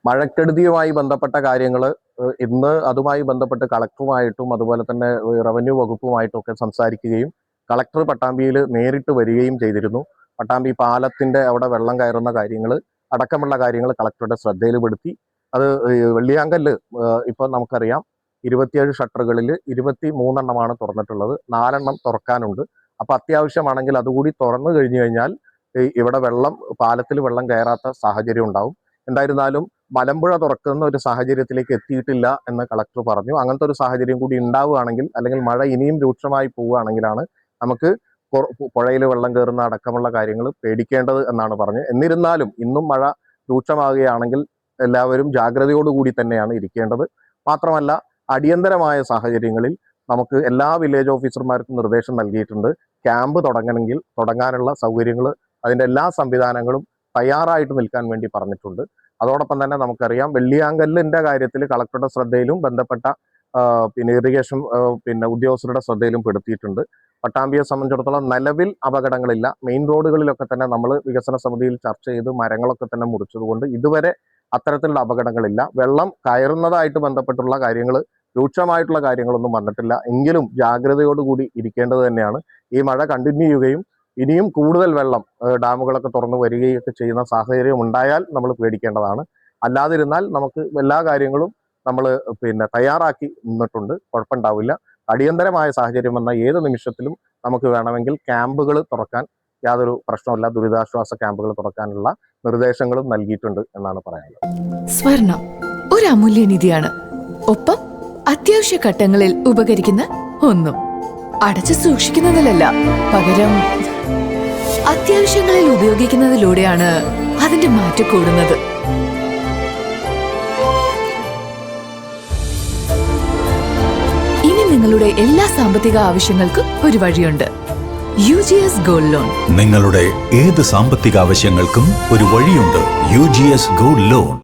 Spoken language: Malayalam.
മഴക്കെടുതിയുമായി ബന്ധപ്പെട്ട കാര്യങ്ങൾ ഇന്ന് അതുമായി ബന്ധപ്പെട്ട് കളക്ടറുമായിട്ടും അതുപോലെ തന്നെ റവന്യൂ വകുപ്പുമായിട്ടും ഒക്കെ സംസാരിക്കുകയും കളക്ടർ പട്ടാമ്പിയിൽ നേരിട്ട് വരികയും ചെയ്തിരുന്നു. പട്ടാമ്പി പാലത്തിന്റെ അവിടെ വെള്ളം കയറുന്ന കാര്യങ്ങൾ അടക്കമുള്ള കാര്യങ്ങൾ കളക്ടറുടെ ശ്രദ്ധയിൽപ്പെടുത്തി. അത് വെള്ളിയാങ്കല്ല് ഇപ്പൊ നമുക്കറിയാം 27 ഷട്ടറുകളിൽ 23 തുറന്നിട്ടുള്ളത്, 4 തുറക്കാനുണ്ട്. അപ്പൊ അത്യാവശ്യമാണെങ്കിൽ അതുകൂടി തുറന്നു കഴിഞ്ഞു കഴിഞ്ഞാൽ ഇവിടെ പാലത്തിൽ വെള്ളം കയറാത്ത സാഹചര്യം ഉണ്ടാവും. എന്തായിരുന്നാലും മലമ്പുഴ തുറക്കുന്ന ഒരു സാഹചര്യത്തിലേക്ക് എത്തിയിട്ടില്ല എന്ന് കളക്ടർ പറഞ്ഞു. അങ്ങനത്തെ ഒരു സാഹചര്യം കൂടി ഉണ്ടാവുകയാണെങ്കിൽ, അല്ലെങ്കിൽ മഴ ഇനിയും രൂക്ഷമായി പോവുകയാണെങ്കിലാണ് നമുക്ക് പുഴയിൽ വെള്ളം കയറുന്ന അടക്കമുള്ള കാര്യങ്ങൾ പേടിക്കേണ്ടത് എന്നാണ് പറഞ്ഞത്. എന്നിരുന്നാലും ഇന്നും മഴ രൂക്ഷമാകുകയാണെങ്കിൽ എല്ലാവരും ജാഗ്രതയോടുകൂടി തന്നെയാണ് ഇരിക്കേണ്ടത്. മാത്രമല്ല, അടിയന്തരമായ സാഹചര്യങ്ങളിൽ നമുക്ക് എല്ലാ വില്ലേജ് ഓഫീസർമാർക്കും നിർദ്ദേശം നൽകിയിട്ടുണ്ട്. ക്യാമ്പ് തുടങ്ങാനുള്ള സൗകര്യങ്ങൾ, അതിൻ്റെ എല്ലാ സംവിധാനങ്ങളും തയ്യാറായിട്ട് നിൽക്കാൻ വേണ്ടി പറഞ്ഞിട്ടുണ്ട്. അതോടൊപ്പം തന്നെ നമുക്കറിയാം, വെള്ളിയാങ്കല്ലിന്റെ കാര്യത്തിൽ കളക്ടറുടെ ശ്രദ്ധയിലും ബന്ധപ്പെട്ട ഇറിഗേഷൻ ഉദ്യോഗസ്ഥരുടെ ശ്രദ്ധയിലും പെടുത്തിയിട്ടുണ്ട്. പട്ടാമ്പിയെ സംബന്ധിച്ചിടത്തോളം നിലവിൽ അപകടങ്ങളില്ല. മെയിൻ റോഡുകളിലൊക്കെ തന്നെ നമ്മൾ വികസന സമിതിയിൽ ചർച്ച ചെയ്ത് മരങ്ങളൊക്കെ തന്നെ മുറിച്ചതുകൊണ്ട് ഇതുവരെ അത്തരത്തിലുള്ള അപകടങ്ങളില്ല. വെള്ളം കയറുന്നതായിട്ട് ബന്ധപ്പെട്ടുള്ള കാര്യങ്ങൾ, രൂക്ഷമായിട്ടുള്ള കാര്യങ്ങളൊന്നും വന്നിട്ടില്ല. എങ്കിലും ജാഗ്രതയോടുകൂടി ഇരിക്കേണ്ടത് തന്നെയാണ്. ഈ മഴ കണ്ടിന്യൂ ചെയ്യുകയും ഇനിയും കൂടുതൽ വെള്ളം ഡാമുകളൊക്കെ തുറന്നു വരികയൊക്കെ ചെയ്യുന്ന സാഹചര്യം ഉണ്ടായാൽ നമ്മൾ പേടിക്കേണ്ടതാണ്. അല്ലാതിരുന്നാൽ നമുക്ക് എല്ലാ കാര്യങ്ങളും നമ്മൾ തയ്യാറാക്കി നിന്നിട്ടുണ്ട്, കുഴപ്പമുണ്ടാവില്ല. അടിയന്തരമായ സാഹചര്യം വന്ന ഏത് നിമിഷത്തിലും നമുക്ക് വേണമെങ്കിൽ ക്യാമ്പുകൾ തുറക്കാൻ യാതൊരു പ്രശ്നമില്ല. ദുരിതാശ്വാസ ക്യാമ്പുകൾ തുറക്കാനുള്ള നിർദ്ദേശങ്ങളും നൽകിയിട്ടുണ്ട് എന്നാണ് പറയാനുള്ളത്. സ്വർണം ഒരു അമൂല്യനിധിയാണ്. ഒപ്പം അത്യാവശ്യ ഘട്ടങ്ങളിൽ ഉപകരിക്കുന്ന ഒന്നും. അടച്ചു സൂക്ഷിക്കുന്നതിലല്ല, പകരം അത്യാവശ്യങ്ങളിൽ ഉപയോഗിക്കുന്നതിലൂടെയാണ് അതിന്റെ മാറ്റം കൂടുന്നത്. ഇനി നിങ്ങളുടെ എല്ലാ സാമ്പത്തിക ആവശ്യങ്ങൾക്കും ഒരു വഴിയുണ്ട്. UGS gold loan. നിങ്ങളുടെ ഏത് സാമ്പത്തിക ആവശ്യങ്ങൾക്കും ഒരു വഴിയുണ്ട്. UGS gold loan.